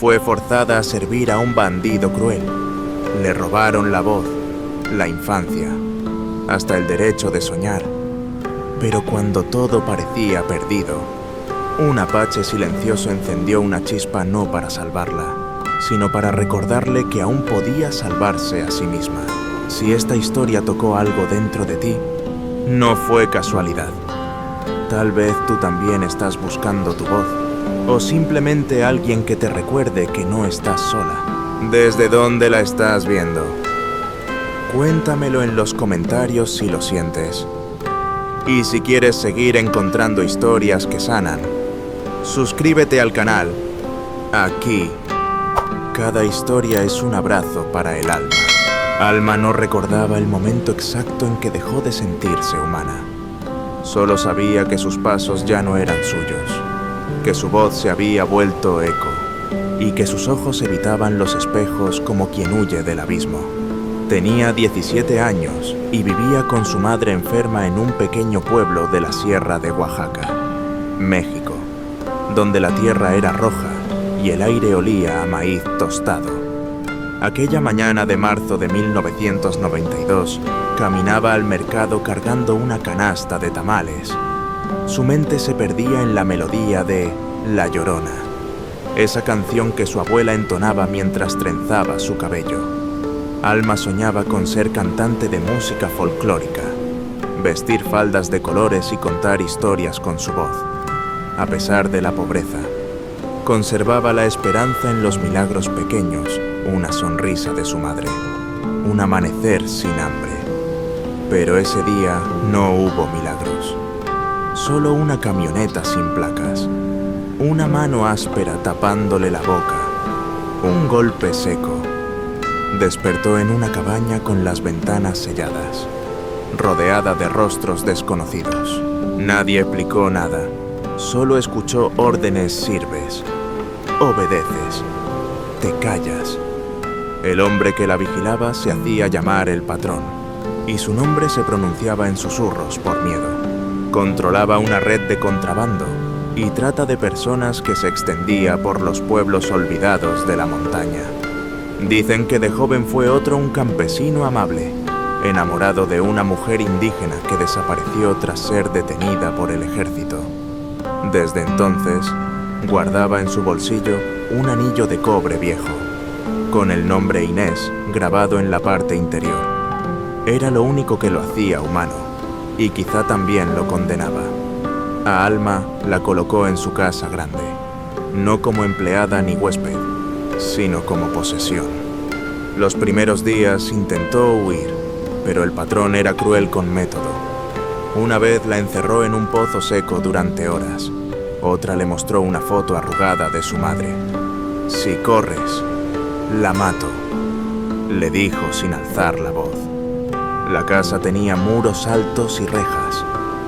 Fue forzada a servir a un bandido cruel. Le robaron la voz, la infancia, hasta el derecho de soñar. Pero cuando todo parecía perdido, un apache silencioso encendió una chispa no para salvarla, sino para recordarle que aún podía salvarse a sí misma. Si esta historia tocó algo dentro de ti, no fue casualidad. Tal vez tú también estás buscando tu voz, o simplemente alguien que te recuerde que no estás sola. ¿Desde dónde la estás viendo? Cuéntamelo en los comentarios si lo sientes. Y si quieres seguir encontrando historias que sanan, suscríbete al canal. Aquí, cada historia es un abrazo para el alma. Alma no recordaba el momento exacto en que dejó de sentirse humana. Solo sabía que sus pasos ya no eran suyos, que su voz se había vuelto eco, y que sus ojos evitaban los espejos como quien huye del abismo. Tenía 17 años y vivía con su madre enferma en un pequeño pueblo de la Sierra de Oaxaca, México, donde la tierra era roja y el aire olía a maíz tostado. Aquella mañana de marzo de 1992, caminaba al mercado cargando una canasta de tamales. Su mente se perdía en la melodía de La Llorona, esa canción que su abuela entonaba mientras trenzaba su cabello. Alma soñaba con ser cantante de música folclórica, vestir faldas de colores y contar historias con su voz. A pesar de la pobreza, conservaba la esperanza en los milagros pequeños, una sonrisa de su madre, un amanecer sin hambre. Pero ese día no hubo milagros. Solo una camioneta sin placas, una mano áspera tapándole la boca, un golpe seco. Despertó en una cabaña con las ventanas selladas, rodeada de rostros desconocidos. Nadie explicó nada, solo escuchó órdenes: sirves, obedeces, te callas. El hombre que la vigilaba se hacía llamar el patrón, y su nombre se pronunciaba en susurros por miedo. Controlaba una red de contrabando y trata de personas que se extendía por los pueblos olvidados de la montaña. Dicen que de joven fue un campesino amable, enamorado de una mujer indígena que desapareció tras ser detenida por el ejército. Desde entonces, guardaba en su bolsillo un anillo de cobre viejo, con el nombre Inés grabado en la parte interior. Era lo único que lo hacía humano, y quizá también lo condenaba. A Alma la colocó en su casa grande, no como empleada ni huésped, sino como posesión. Los primeros días intentó huir, pero el patrón era cruel con método. Una vez la encerró en un pozo seco durante horas. Otra le mostró una foto arrugada de su madre. «Si corres, la mato», le dijo sin alzar la voz. La casa tenía muros altos y rejas,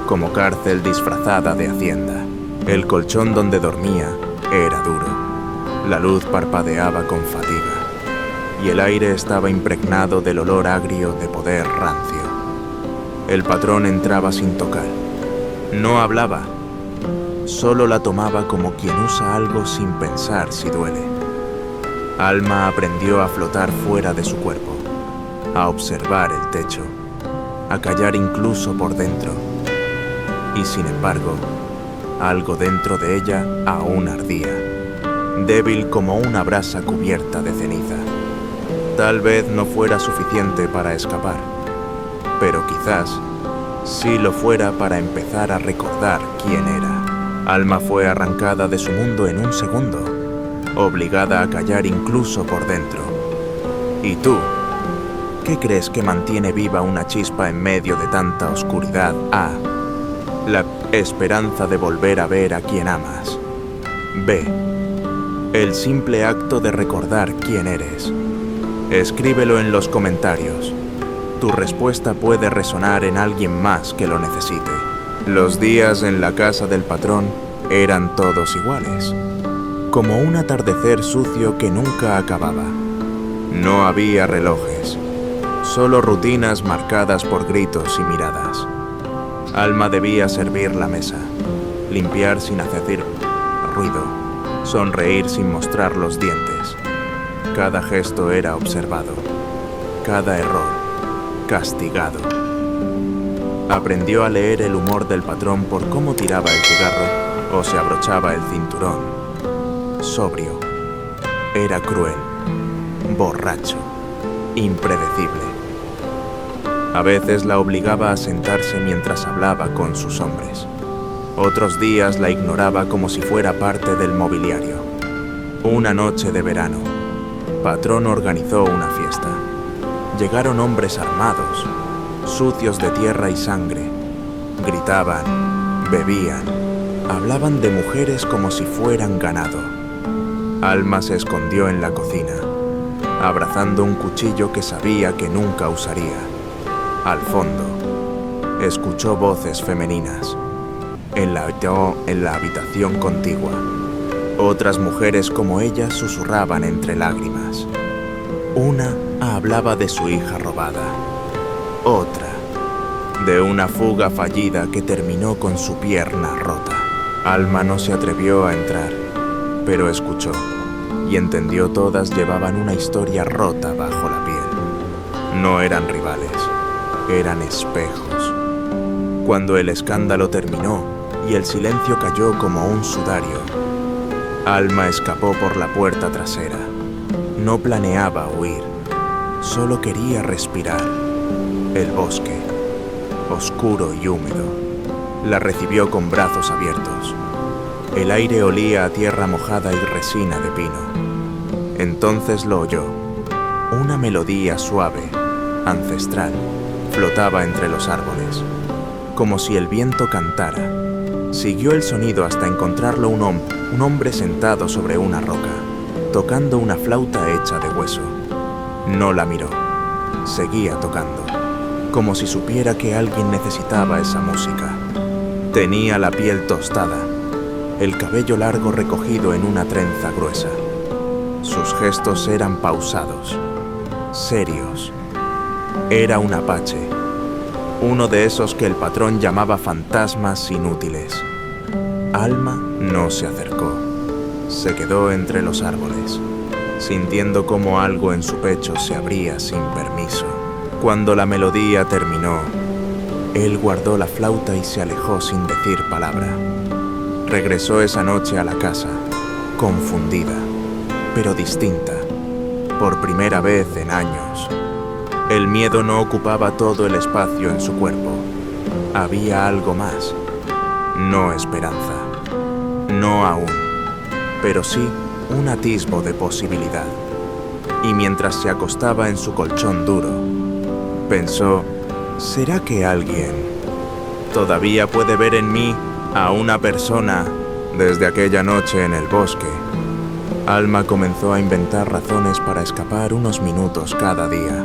como cárcel disfrazada de hacienda. El colchón donde dormía era duro. La luz parpadeaba con fatiga, y el aire estaba impregnado del olor agrio de poder rancio. El patrón entraba sin tocar. No hablaba, solo la tomaba como quien usa algo sin pensar si duele. Alma aprendió a flotar fuera de su cuerpo, a observar el techo, a callar incluso por dentro. Y sin embargo, algo dentro de ella aún ardía, débil como una brasa cubierta de ceniza. Tal vez no fuera suficiente para escapar, pero quizás sí lo fuera para empezar a recordar quién era. Alma fue arrancada de su mundo en un segundo, obligada a callar incluso por dentro. ¿Y tú? ¿Qué crees que mantiene viva una chispa en medio de tanta oscuridad? A. La esperanza de volver a ver a quien amas. B. El simple acto de recordar quién eres. Escríbelo en los comentarios. Tu respuesta puede resonar en alguien más que lo necesite. Los días en la casa del patrón eran todos iguales, como un atardecer sucio que nunca acababa. No había relojes, solo rutinas marcadas por gritos y miradas. Alma debía servir la mesa, limpiar sin hacer ruido, sonreír sin mostrar los dientes. Cada gesto era observado, cada error castigado. Aprendió a leer el humor del patrón por cómo tiraba el cigarro o se abrochaba el cinturón. Sobrio, era cruel, borracho, impredecible. A veces la obligaba a sentarse mientras hablaba con sus hombres. Otros días la ignoraba como si fuera parte del mobiliario. Una noche de verano, Patrón organizó una fiesta. Llegaron hombres armados, sucios de tierra y sangre. Gritaban, bebían, hablaban de mujeres como si fueran ganado. Alma se escondió en la cocina, abrazando un cuchillo que sabía que nunca usaría. Al fondo, escuchó voces femeninas. En la habitación contigua, otras mujeres como ella susurraban entre lágrimas. Una hablaba de su hija robada. Otra, de una fuga fallida que terminó con su pierna rota. Alma no se atrevió a entrar, pero escuchó y entendió todas llevaban una historia rota bajo la piel. No eran rivales, eran espejos. Cuando el escándalo terminó y el silencio cayó como un sudario, Alma escapó por la puerta trasera. No planeaba huir, solo quería respirar. El bosque, oscuro y húmedo, la recibió con brazos abiertos. El aire olía a tierra mojada y resina de pino. Entonces lo oyó. Una melodía suave, ancestral, flotaba entre los árboles, como si el viento cantara. Siguió el sonido hasta encontrarlo un hombre sentado sobre una roca, tocando una flauta hecha de hueso. No la miró. Seguía tocando, como si supiera que alguien necesitaba esa música. Tenía la piel tostada, el cabello largo recogido en una trenza gruesa. Sus gestos eran pausados, serios. Era un apache, uno de esos que el patrón llamaba fantasmas inútiles. Alma no se acercó. Se quedó entre los árboles, sintiendo como algo en su pecho se abría sin permiso. Cuando la melodía terminó, él guardó la flauta y se alejó sin decir palabra. Regresó esa noche a la casa, confundida, pero distinta, por primera vez en años. El miedo no ocupaba todo el espacio en su cuerpo. Había algo más. No esperanza. No aún. Pero sí un atisbo de posibilidad. Y mientras se acostaba en su colchón duro, pensó, ¿será que alguien todavía puede ver en mí a una persona desde aquella noche en el bosque? Alma comenzó a inventar razones para escapar unos minutos cada día.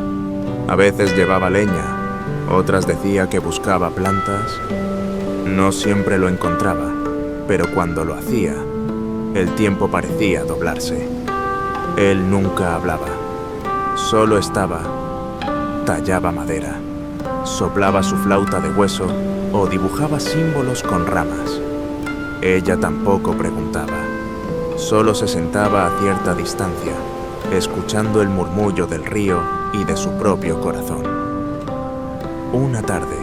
A veces llevaba leña, otras decía que buscaba plantas. No siempre lo encontraba, pero cuando lo hacía, el tiempo parecía doblarse. Él nunca hablaba, solo estaba, tallaba madera, soplaba su flauta de hueso o dibujaba símbolos con ramas. Ella tampoco preguntaba, solo se sentaba a cierta distancia, escuchando el murmullo del río y de su propio corazón. Una tarde,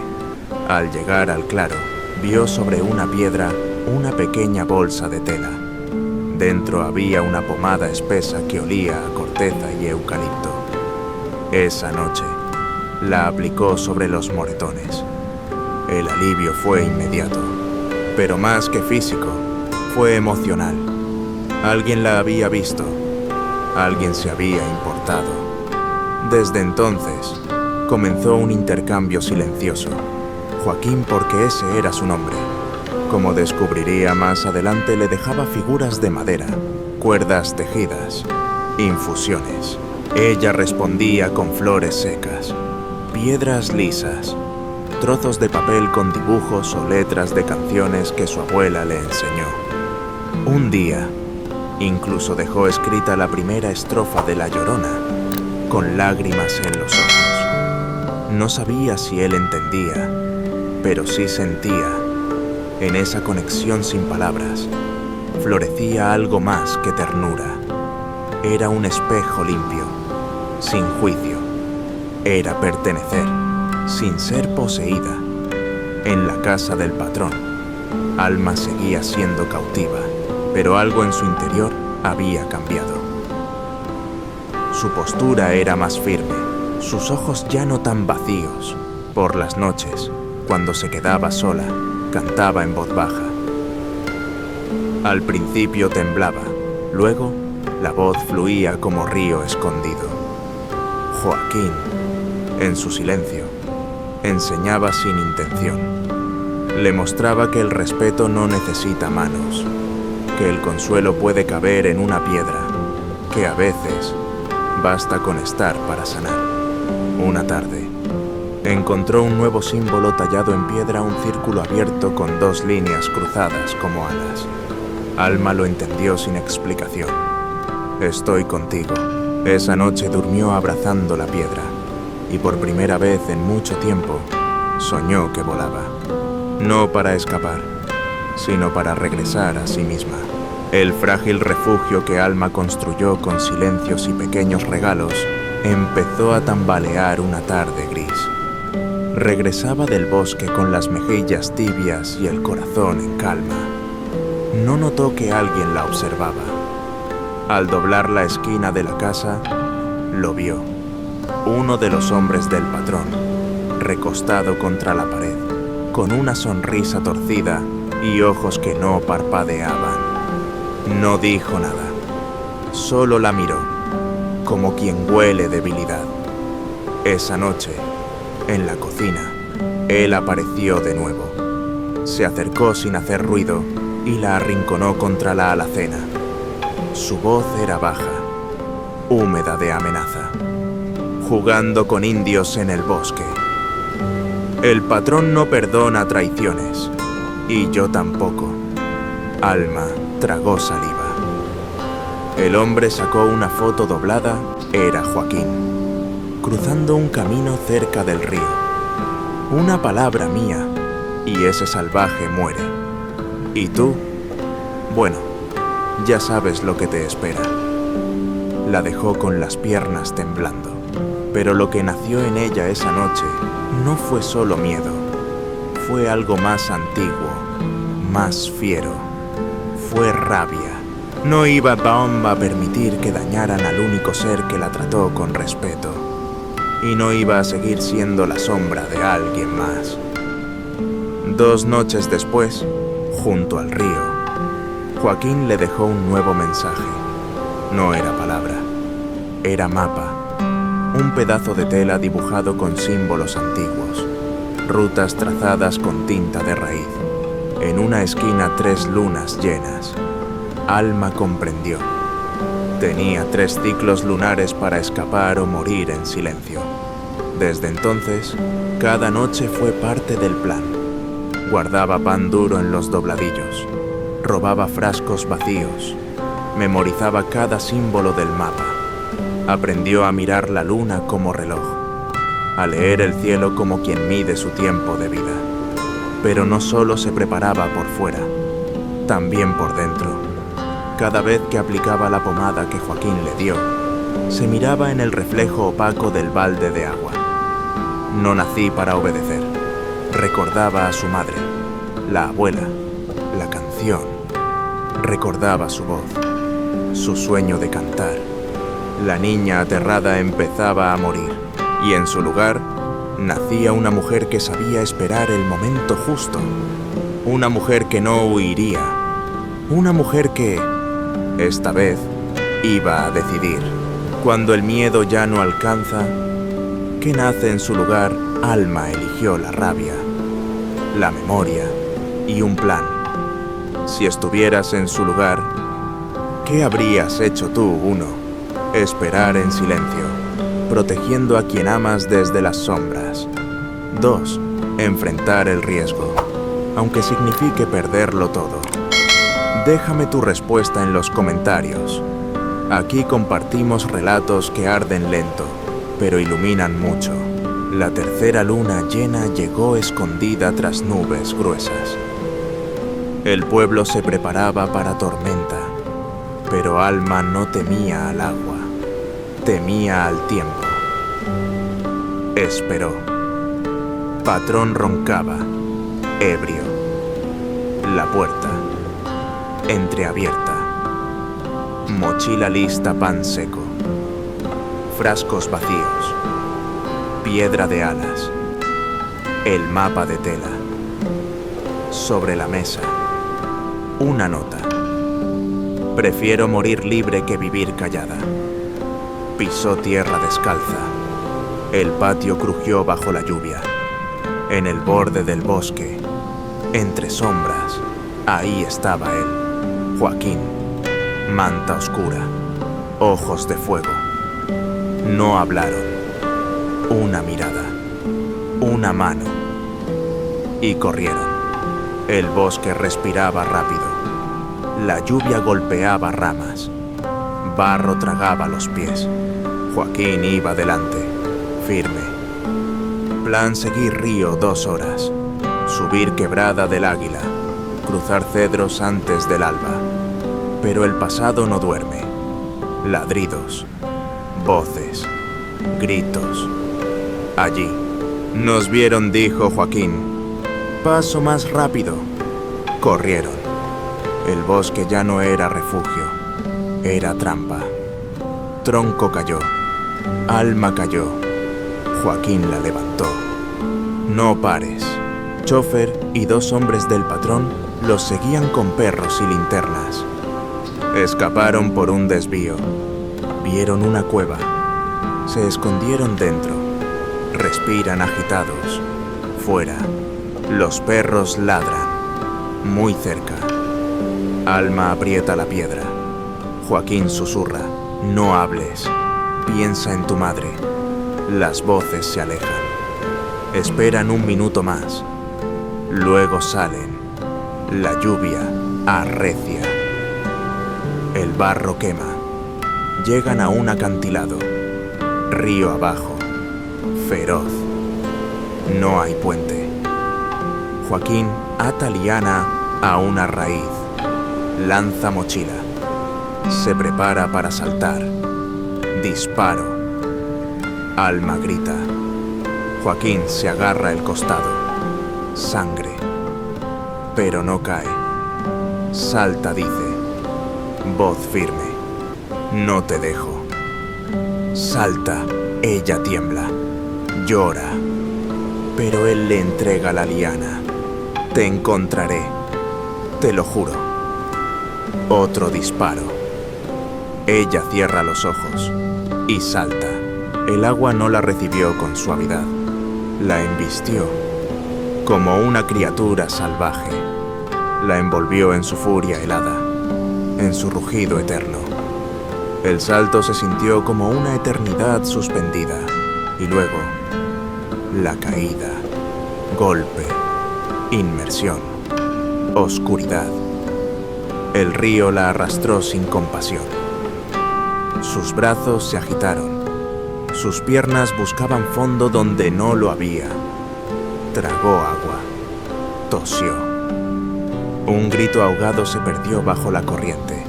al llegar al claro, vio sobre una piedra una pequeña bolsa de tela. Dentro había una pomada espesa que olía a corteza y eucalipto. Esa noche, la aplicó sobre los moretones. El alivio fue inmediato, pero más que físico, fue emocional. Alguien la había visto, alguien se había importado. Desde entonces, comenzó un intercambio silencioso. Joaquín, porque ese era su nombre. Como descubriría más adelante, le dejaba figuras de madera, cuerdas tejidas, infusiones. Ella respondía con flores secas, piedras lisas, trozos de papel con dibujos o letras de canciones que su abuela le enseñó. Un día, incluso dejó escrita la primera estrofa de La Llorona, con lágrimas en los ojos. No sabía si él entendía, pero sí sentía. En esa conexión sin palabras, florecía algo más que ternura. Era un espejo limpio, sin juicio. Era pertenecer, sin ser poseída. En la casa del patrón, Alma seguía siendo cautiva, pero algo en su interior había cambiado. Su postura era más firme, sus ojos ya no tan vacíos. Por las noches, cuando se quedaba sola, cantaba en voz baja. Al principio temblaba, luego la voz fluía como río escondido. Joaquín, en su silencio, enseñaba sin intención. Le mostraba que el respeto no necesita manos, que el consuelo puede caber en una piedra, que a veces basta con estar para sanar. Una tarde, encontró un nuevo símbolo tallado en piedra, un círculo abierto con 2 líneas cruzadas como alas. Alma lo entendió sin explicación. Estoy contigo. Esa noche durmió abrazando la piedra, y por primera vez en mucho tiempo soñó que volaba. No para escapar, sino para regresar a sí misma. El frágil refugio que Alma construyó con silencios y pequeños regalos empezó a tambalear una tarde gris. Regresaba del bosque con las mejillas tibias y el corazón en calma. No notó que alguien la observaba. Al doblar la esquina de la casa, lo vio. Uno de los hombres del patrón, recostado contra la pared, con una sonrisa torcida y ojos que no parpadeaban. No dijo nada, solo la miró, como quien huele debilidad. Esa noche, en la cocina, él apareció de nuevo. Se acercó sin hacer ruido y la arrinconó contra la alacena. Su voz era baja, húmeda de amenaza. Jugando con indios en el bosque. El patrón no perdona traiciones, y yo tampoco. Alma tragó saliva. El hombre sacó una foto doblada, era Joaquín, cruzando un camino cerca del río. Una palabra mía, y ese salvaje muere. ¿Y tú? Bueno, ya sabes lo que te espera. La dejó con las piernas temblando, pero lo que nació en ella esa noche no fue solo miedo, fue algo más antiguo, más fiero, fue rabia. No iba Baum a permitir que dañaran al único ser que la trató con respeto, y no iba a seguir siendo la sombra de alguien más. 2 noches después, junto al río, Joaquín le dejó un nuevo mensaje. No era palabra, era mapa. Un pedazo de tela dibujado con símbolos antiguos, rutas trazadas con tinta de raíz. En una esquina 3 lunas llenas. Alma comprendió. Tenía 3 ciclos lunares para escapar o morir en silencio. Desde entonces, cada noche fue parte del plan. Guardaba pan duro en los dobladillos, robaba frascos vacíos, memorizaba cada símbolo del mapa. Aprendió a mirar la luna como reloj, a leer el cielo como quien mide su tiempo de vida. Pero no solo se preparaba por fuera, también por dentro. Cada vez que aplicaba la pomada que Joaquín le dio, se miraba en el reflejo opaco del balde de agua. No nací para obedecer. Recordaba a su madre, la abuela, la canción. Recordaba su voz, su sueño de cantar. La niña aterrada empezaba a morir, y en su lugar nacía una mujer que sabía esperar el momento justo. Una mujer que no huiría. Una mujer que, esta vez, iba a decidir. Cuando el miedo ya no alcanza, ¿qué nace en su lugar? Alma eligió la rabia, la memoria y un plan. Si estuvieras en su lugar, ¿qué habrías hecho tú? 1. Esperar en silencio, protegiendo a quien amas desde las sombras. 2. Enfrentar el riesgo, aunque signifique perderlo todo. Déjame tu respuesta en los comentarios. Aquí compartimos relatos que arden lento, pero iluminan mucho. La tercera luna llena llegó escondida tras nubes gruesas. El pueblo se preparaba para tormenta. Pero Alma no temía al agua, temía al tiempo. Esperó. Patrón roncaba, ebrio. La puerta, entreabierta. Mochila lista, pan seco. Frascos vacíos. Piedra de alas. El mapa de tela. Sobre la mesa, una nota. Prefiero morir libre que vivir callada. Pisó tierra descalza. El patio crujió bajo la lluvia. En el borde del bosque, entre sombras, ahí estaba él, Joaquín. Manta oscura, ojos de fuego. No hablaron. Una mirada, una mano. Y corrieron. El bosque respiraba rápido. La lluvia golpeaba ramas. Barro tragaba los pies. Joaquín iba delante, firme. Plan seguir río 2 horas. Subir quebrada del Águila. Cruzar cedros antes del alba. Pero el pasado no duerme. Ladridos, voces, gritos. Allí. Nos vieron, dijo Joaquín. Paso más rápido. Corrieron. El bosque ya no era refugio, era trampa. Tronco cayó. Alma cayó. Joaquín la levantó. No pares. Chofer y 2 hombres del patrón los seguían con perros y linternas. Escaparon por un desvío. Vieron una cueva. Se escondieron dentro. Respiran agitados. Fuera. Los perros ladran. Muy cerca. Alma aprieta la piedra. Joaquín susurra. No hables. Piensa en tu madre. Las voces se alejan. Esperan 1 minuto más. Luego salen. La lluvia arrecia. El barro quema. Llegan a un acantilado. Río abajo. Feroz. No hay puente. Joaquín ata liana a una raíz. Lanza mochila. Se prepara para saltar. Disparo. Alma grita. Joaquín se agarra el costado. Sangre. Pero no cae. Salta, dice. Voz firme. No te dejo. Salta. Ella tiembla. Llora. Pero él le entrega la liana. Te encontraré. Te lo juro. Otro disparo. Ella cierra los ojos y salta. El agua no la recibió con suavidad. La embistió como una criatura salvaje. La envolvió en su furia helada, en su rugido eterno. El salto se sintió como una eternidad suspendida. Y luego, la caída, golpe, inmersión, oscuridad. El río la arrastró sin compasión. Sus brazos se agitaron. Sus piernas buscaban fondo donde no lo había. Tragó agua. Tosió. Un grito ahogado se perdió bajo la corriente.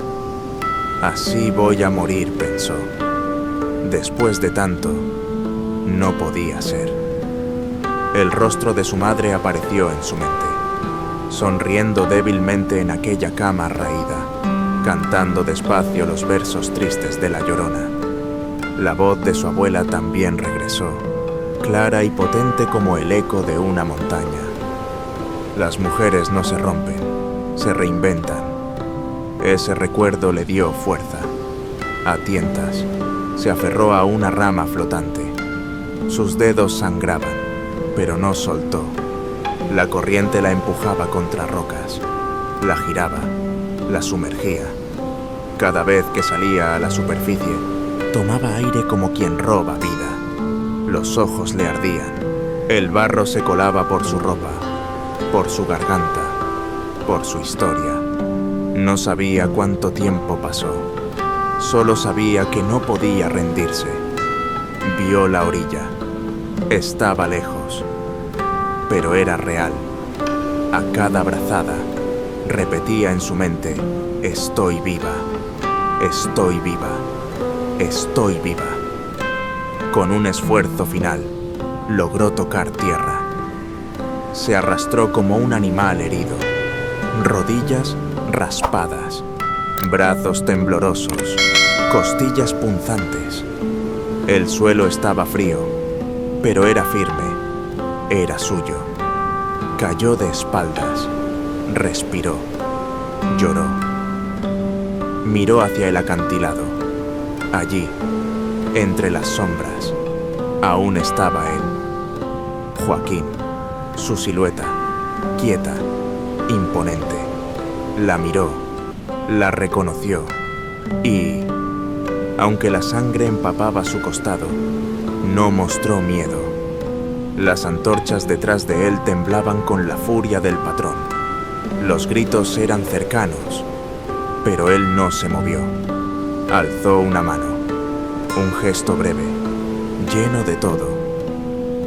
Así voy a morir, pensó. Después de tanto, no podía ser. El rostro de su madre apareció en su mente, sonriendo débilmente en aquella cama raída, cantando despacio los versos tristes de La Llorona. La voz de su abuela también regresó, clara y potente como el eco de una montaña. Las mujeres no se rompen, se reinventan. Ese recuerdo le dio fuerza. A tientas, se aferró a una rama flotante. Sus dedos sangraban, pero no soltó. La corriente la empujaba contra rocas, la giraba, la sumergía. Cada vez que salía a la superficie, tomaba aire como quien roba vida. Los ojos le ardían. El barro se colaba por su ropa, por su garganta, por su historia. No sabía cuánto tiempo pasó. Solo sabía que no podía rendirse. Vio la orilla. Estaba lejos, pero era real. A cada brazada, repetía en su mente, estoy viva. Estoy viva. Estoy viva. Con un esfuerzo final, logró tocar tierra. Se arrastró como un animal herido, rodillas raspadas, brazos temblorosos, costillas punzantes. El suelo estaba frío, pero era firme, era suyo. Cayó de espaldas, respiró, lloró. Miró hacia el acantilado. Allí, entre las sombras, aún estaba él, Joaquín, su silueta, quieta, imponente. La miró, la reconoció y, aunque la sangre empapaba su costado, no mostró miedo. Las antorchas detrás de él temblaban con la furia del patrón. Los gritos eran cercanos, pero él no se movió. Alzó una mano, un gesto breve, lleno de todo.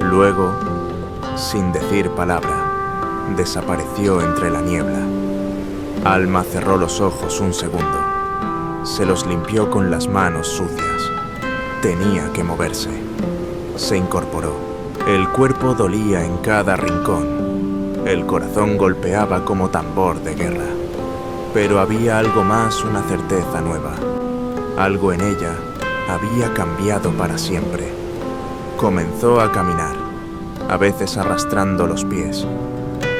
Luego, sin decir palabra, desapareció entre la niebla. Alma cerró los ojos un segundo. Se los limpió con las manos sucias. Tenía que moverse. Se incorporó. El cuerpo dolía en cada rincón. El corazón golpeaba como tambor de guerra. Pero había algo más, una certeza nueva. Algo en ella había cambiado para siempre. Comenzó a caminar, a veces arrastrando los pies,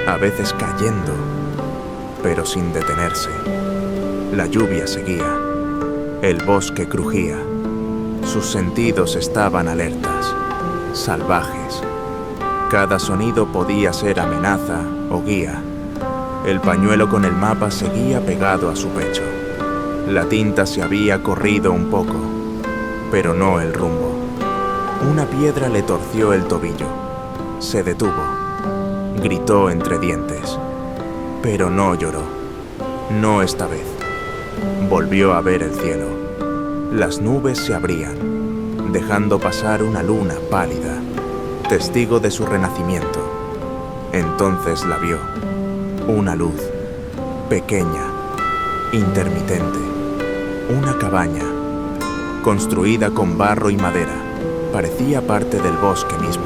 a veces cayendo, pero sin detenerse. La lluvia seguía, el bosque crujía. Sus sentidos estaban alertas, salvajes. Cada sonido podía ser amenaza o guía. El pañuelo con el mapa seguía pegado a su pecho. La tinta se había corrido un poco, pero no el rumbo. Una piedra le torció el tobillo. Se detuvo. Gritó entre dientes, pero no lloró. No esta vez. Volvió a ver el cielo. Las nubes se abrían, dejando pasar una luna pálida, testigo de su renacimiento. Entonces la vio. Una luz, pequeña, intermitente. Una cabaña, construida con barro y madera. Parecía parte del bosque mismo.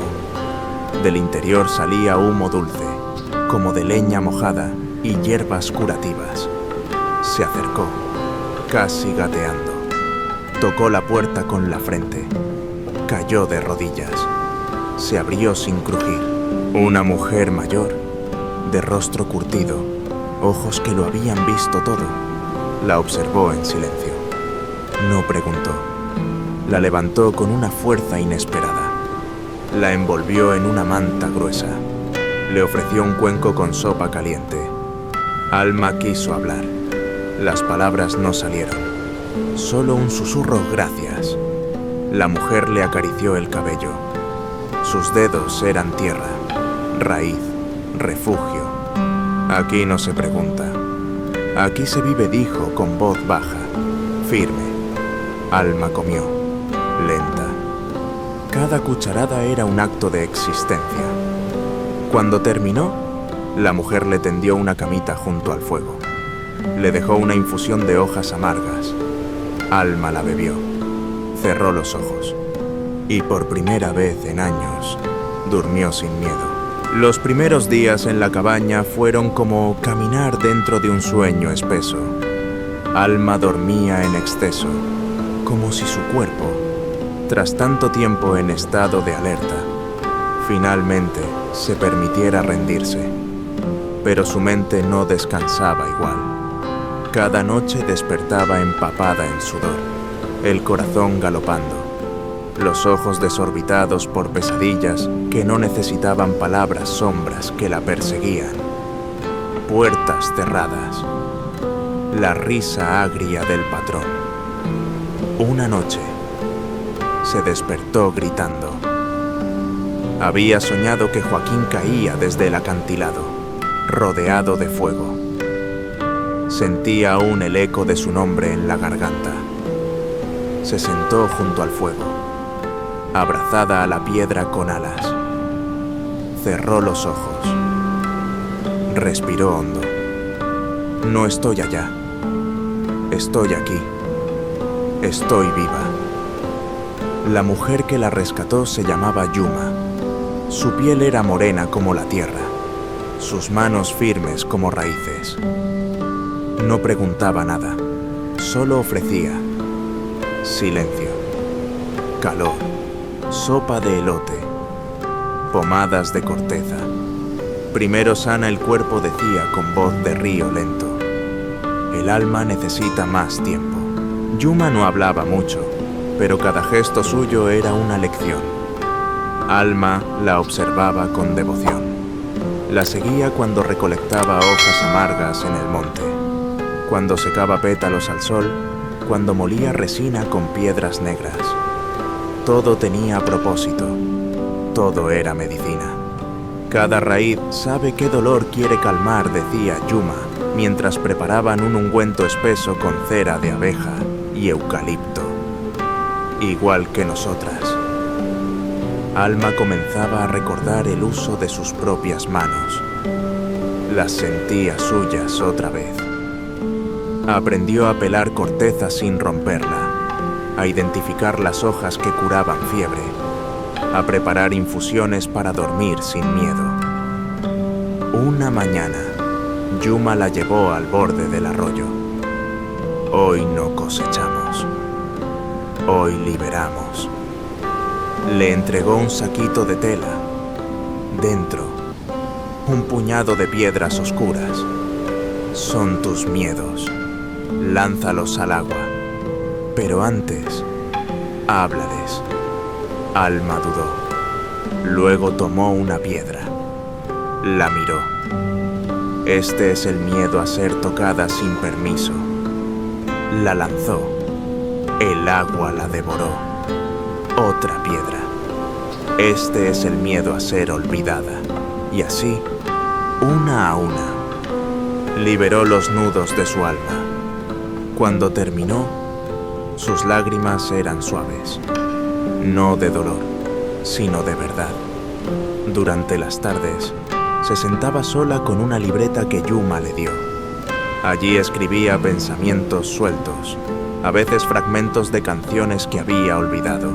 Del interior salía humo dulce, como de leña mojada y hierbas curativas. Se acercó, casi gateando. Tocó la puerta con la frente. Cayó de rodillas. Se abrió sin crujir. Una mujer mayor, de rostro curtido, ojos que lo habían visto todo, la observó en silencio. No preguntó. La levantó con una fuerza inesperada. La envolvió en una manta gruesa. Le ofreció un cuenco con sopa caliente. Alma quiso hablar. Las palabras no salieron. Solo un susurro gracias. La mujer le acarició el cabello. Sus dedos eran tierra, raíz, refugio. Aquí no se pregunta. Aquí se vive, dijo con voz baja, firme. Alma comió, lenta. Cada cucharada era un acto de existencia. Cuando terminó, la mujer le tendió una camita junto al fuego. Le dejó una infusión de hojas amargas. Alma la bebió. Cerró los ojos. Y por primera vez en años, durmió sin miedo. Los primeros días en la cabaña fueron como caminar dentro de un sueño espeso. Alma dormía en exceso, como si su cuerpo, tras tanto tiempo en estado de alerta, finalmente se permitiera rendirse. Pero su mente no descansaba igual. Cada noche despertaba empapada en sudor, el corazón galopando, los ojos desorbitados por pesadillas que no necesitaban palabras, sombras que la perseguían. Puertas cerradas. La risa agria del patrón. Una noche se despertó gritando. Había soñado que Joaquín caía desde el acantilado, rodeado de fuego. Sentía aún el eco de su nombre en la garganta. Se sentó junto al fuego, abrazada a la piedra con alas. Cerró los ojos. Respiró hondo. No estoy allá. Estoy aquí. Estoy viva. La mujer que la rescató se llamaba Yuma. Su piel era morena como la tierra, sus manos firmes como raíces. No preguntaba nada, solo ofrecía silencio, calor, sopa de elote, pomadas de corteza. Primero sana el cuerpo, decía con voz de río lento. El alma necesita más tiempo. Yuma no hablaba mucho, pero cada gesto suyo era una lección. Alma la observaba con devoción. La seguía cuando recolectaba hojas amargas en el monte, cuando secaba pétalos al sol, cuando molía resina con piedras negras. Todo tenía propósito, todo era medicina. Cada raíz sabe qué dolor quiere calmar, decía Yuma, mientras preparaban un ungüento espeso con cera de abeja y eucalipto, igual que nosotras. Alma comenzaba a recordar el uso de sus propias manos. Las sentía suyas otra vez. Aprendió a pelar corteza sin romperla, a identificar las hojas que curaban fiebre, a preparar infusiones para dormir sin miedo. Una mañana, Yuma la llevó al borde del arroyo. Hoy no cosechamos, hoy liberamos. Le entregó un saquito de tela. Dentro, un puñado de piedras oscuras. Son tus miedos. Lánzalos al agua. Pero antes, háblales. Alma dudó. Luego tomó una piedra. La miró. Este es el miedo a ser tocada sin permiso. La lanzó. El agua la devoró. Otra piedra. Este es el miedo a ser olvidada. Y así, una a una, liberó los nudos de su alma. Cuando terminó, sus lágrimas eran suaves. No de dolor, sino de verdad. Durante las tardes, se sentaba sola con una libreta que Yuma le dio. Allí escribía pensamientos sueltos, a veces fragmentos de canciones que había olvidado.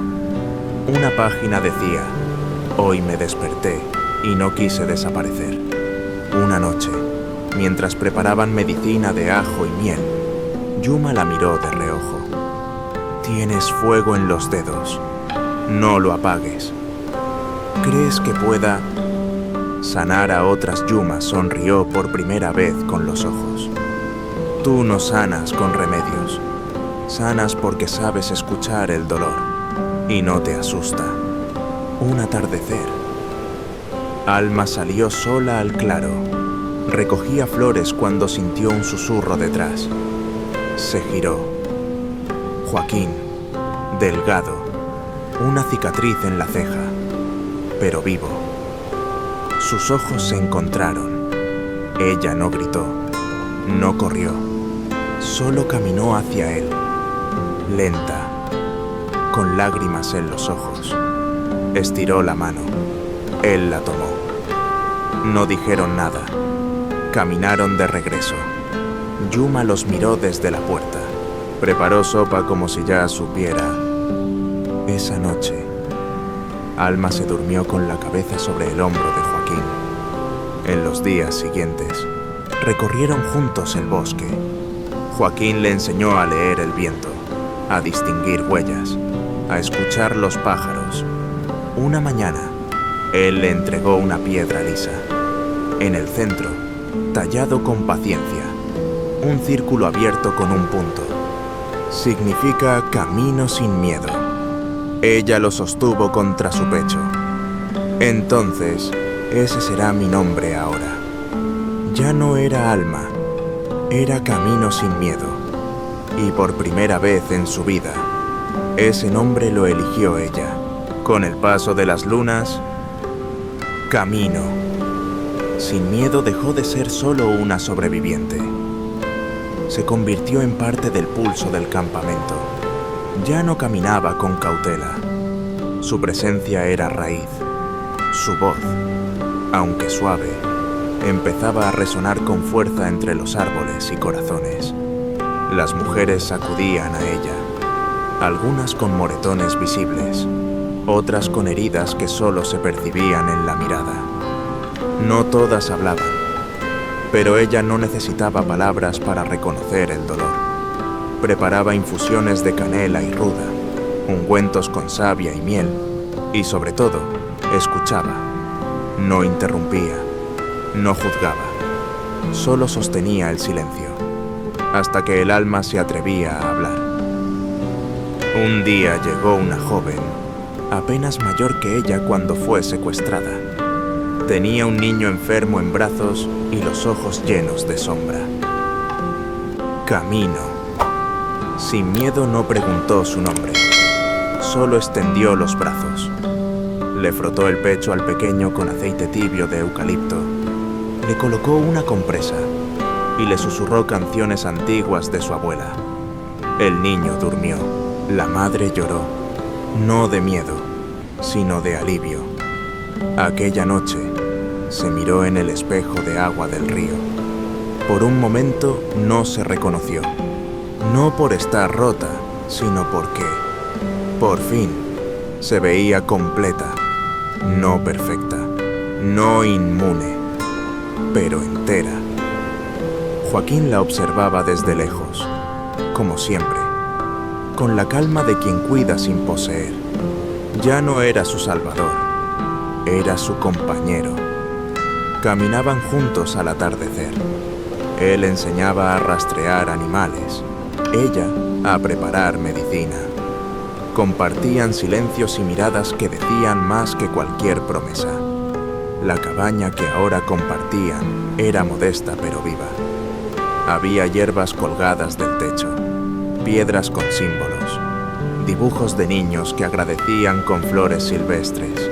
Una página decía: hoy me desperté y no quise desaparecer. Una noche, mientras preparaban medicina de ajo y miel, Yuma la miró de reojo. Tienes fuego en los dedos. No lo apagues. ¿Crees que pueda sanar a otras? Yuma sonrió por primera vez con los ojos. Tú no sanas con remedios. Sanas porque sabes escuchar el dolor y no te asusta. Un atardecer. Alma salió sola al claro. Recogía flores cuando sintió un susurro detrás. Se giró. Joaquín, delgado, una cicatriz en la ceja, pero vivo. Sus ojos se encontraron. Ella no gritó, no corrió, solo caminó hacia él, lenta, con lágrimas en los ojos. Estiró la mano. Él la tomó. No dijeron nada. Caminaron de regreso. Yuma los miró desde la puerta. Preparó sopa como si ya supiera. Esa noche, Alma se durmió con la cabeza sobre el hombro de Joaquín. En los días siguientes, recorrieron juntos el bosque. Joaquín le enseñó a leer el viento, a distinguir huellas, a escuchar los pájaros. Una mañana, él le entregó una piedra lisa. En el centro, tallado con paciencia, un círculo abierto con un punto. Significa camino sin miedo. Ella lo sostuvo contra su pecho. Entonces, ese será mi nombre ahora. Ya no era Alma, era camino sin miedo. Y por primera vez en su vida, ese nombre lo eligió ella. Con el paso de las lunas, Camino. Sin miedo dejó de ser solo una sobreviviente. Se convirtió en parte del pulso del campamento. Ya no caminaba con cautela. Su presencia era raíz. Su voz, aunque suave, empezaba a resonar con fuerza entre los árboles y corazones. Las mujeres acudían a ella. algunas con moretones visibles, otras con heridas que solo se percibían en la mirada. No todas hablaban, pero ella no necesitaba palabras para reconocer el dolor. Preparaba infusiones de canela y ruda, ungüentos con savia y miel, y sobre todo, escuchaba. No interrumpía, no juzgaba, solo sostenía el silencio, hasta que el alma se atrevía a hablar. Un día llegó una joven, apenas mayor que ella cuando fue secuestrada. Tenía un niño enfermo en brazos y los ojos llenos de sombra. Camino. Sin miedo no preguntó su nombre, solo extendió los brazos. Le frotó el pecho al pequeño con aceite tibio de eucalipto, le colocó una compresa y le susurró canciones antiguas de su abuela. El niño durmió, la madre lloró, no de miedo, sino de alivio. Aquella noche se miró en el espejo de agua del río. Por un momento no se reconoció, no por estar rota, sino porque, por fin, se veía completa, no perfecta, no inmune, pero entera. Joaquín la observaba desde lejos, como siempre, con la calma de quien cuida sin poseer. Ya no era su salvador, era su compañero. Caminaban juntos al atardecer. Él enseñaba a rastrear animales, ella a preparar medicina. Compartían silencios y miradas que decían más que cualquier promesa. La cabaña que ahora compartían era modesta pero viva. Había hierbas colgadas del techo, piedras con símbolos, dibujos de niños que agradecían con flores silvestres.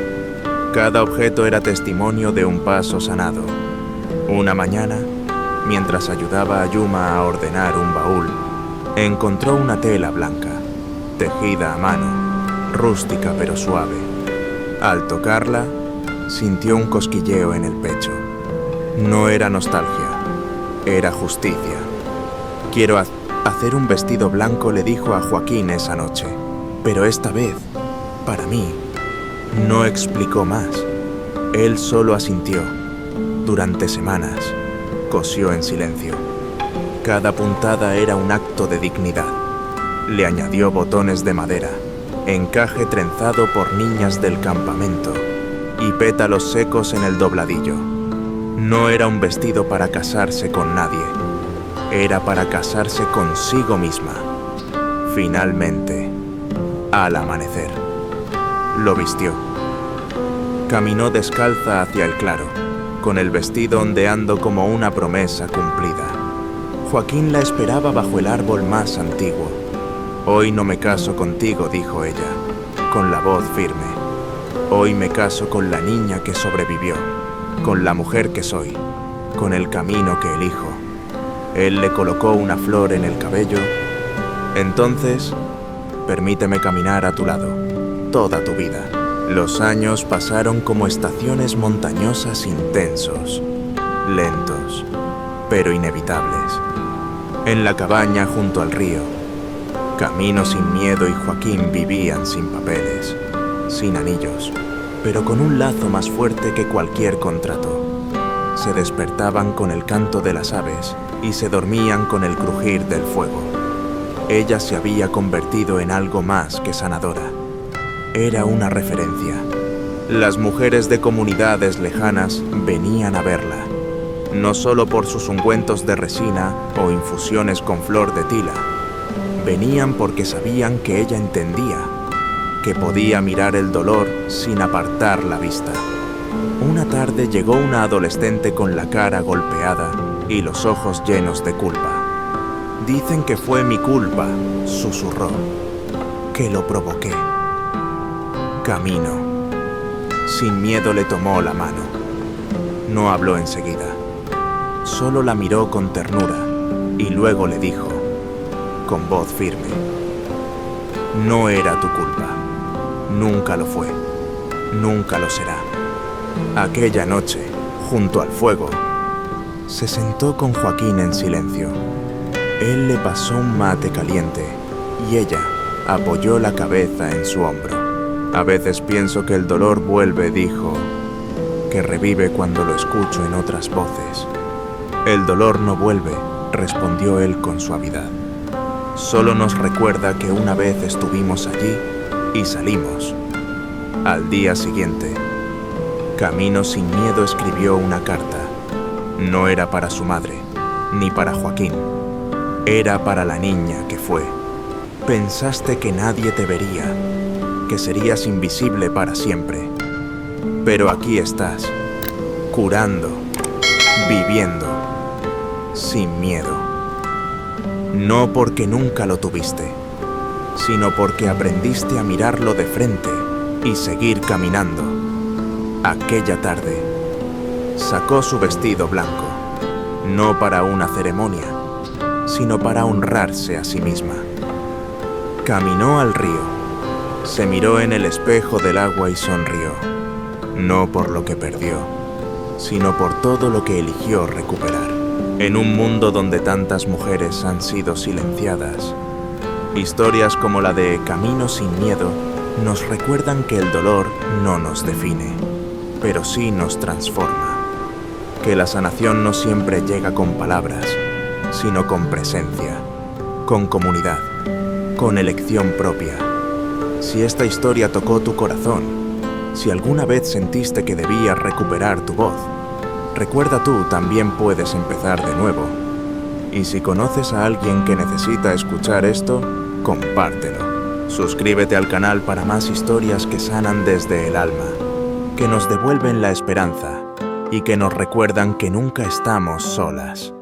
Cada objeto era testimonio de un paso sanado. Una mañana, mientras ayudaba a Yuma a ordenar un baúl, encontró una tela blanca, tejida a mano, rústica pero suave. Al tocarla, sintió un cosquilleo en el pecho. No era nostalgia, era justicia. Quiero hacer un vestido blanco, le dijo a Joaquín esa noche, pero esta vez, para mí. No explicó más. Él solo asintió. Durante semanas, cosió en silencio. Cada puntada era un acto de dignidad. Le añadió botones de madera, encaje trenzado por niñas del campamento y pétalos secos en el dobladillo. No era un vestido para casarse con nadie. Era para casarse consigo misma. Finalmente, al amanecer. Lo vistió. Caminó descalza hacia el claro, con el vestido ondeando como una promesa cumplida. Joaquín la esperaba bajo el árbol más antiguo. Hoy no me caso contigo, dijo ella, con la voz firme. Hoy me caso con la niña que sobrevivió, con la mujer que soy, con el camino que elijo. Él le colocó una flor en el cabello. Entonces, permíteme caminar a tu lado, toda tu vida. Los años pasaron como estaciones montañosas intensos, lentos, pero inevitables. En la cabaña junto al río, Camino sin miedo y Joaquín vivían sin papeles, sin anillos, pero con un lazo más fuerte que cualquier contrato. Se despertaban con el canto de las aves y se dormían con el crujir del fuego. Ella se había convertido en algo más que sanadora. Era una referencia. Las mujeres de comunidades lejanas venían a verla, no solo por sus ungüentos de resina o infusiones con flor de tila. Venían porque sabían que ella entendía, que podía mirar el dolor sin apartar la vista. Una tarde llegó una adolescente con la cara golpeada y los ojos llenos de culpa. Dicen que fue mi culpa, susurró, que lo provoqué. Camino. Sin miedo le tomó la mano. No habló enseguida. Solo la miró con ternura y luego le dijo, con voz firme, no era tu culpa. Nunca lo fue. Nunca lo será. Aquella noche, junto al fuego, se sentó con Joaquín en silencio. Él le pasó un mate caliente y ella, apoyó la cabeza en su hombro. A veces pienso que el dolor vuelve, dijo, que revive cuando lo escucho en otras voces. El dolor no vuelve, respondió él con suavidad. Solo nos recuerda que una vez estuvimos allí y salimos. Al día siguiente, Camino sin Miedo escribió una carta. No era para su madre, ni para Joaquín. Era para la niña que fue. Pensaste que nadie te vería, que serías invisible para siempre. Pero aquí estás, curando, viviendo, sin miedo. No porque nunca lo tuviste, sino porque aprendiste a mirarlo de frente y seguir caminando. Aquella tarde, sacó su vestido blanco, no para una ceremonia, sino para honrarse a sí misma. Caminó al río, se miró en el espejo del agua y sonrió, no por lo que perdió, sino por todo lo que eligió recuperar. En un mundo donde tantas mujeres han sido silenciadas, historias como la de Camino sin Miedo nos recuerdan que el dolor no nos define, pero sí nos transforma, que la sanación no siempre llega con palabras, sino con presencia, con comunidad, con elección propia. Si esta historia tocó tu corazón, si alguna vez sentiste que debías recuperar tu voz, recuerda, tú también puedes empezar de nuevo. Y si conoces a alguien que necesita escuchar esto, compártelo. Suscríbete al canal para más historias que sanan desde el alma, que nos devuelven la esperanza y que nos recuerdan que nunca estamos solas.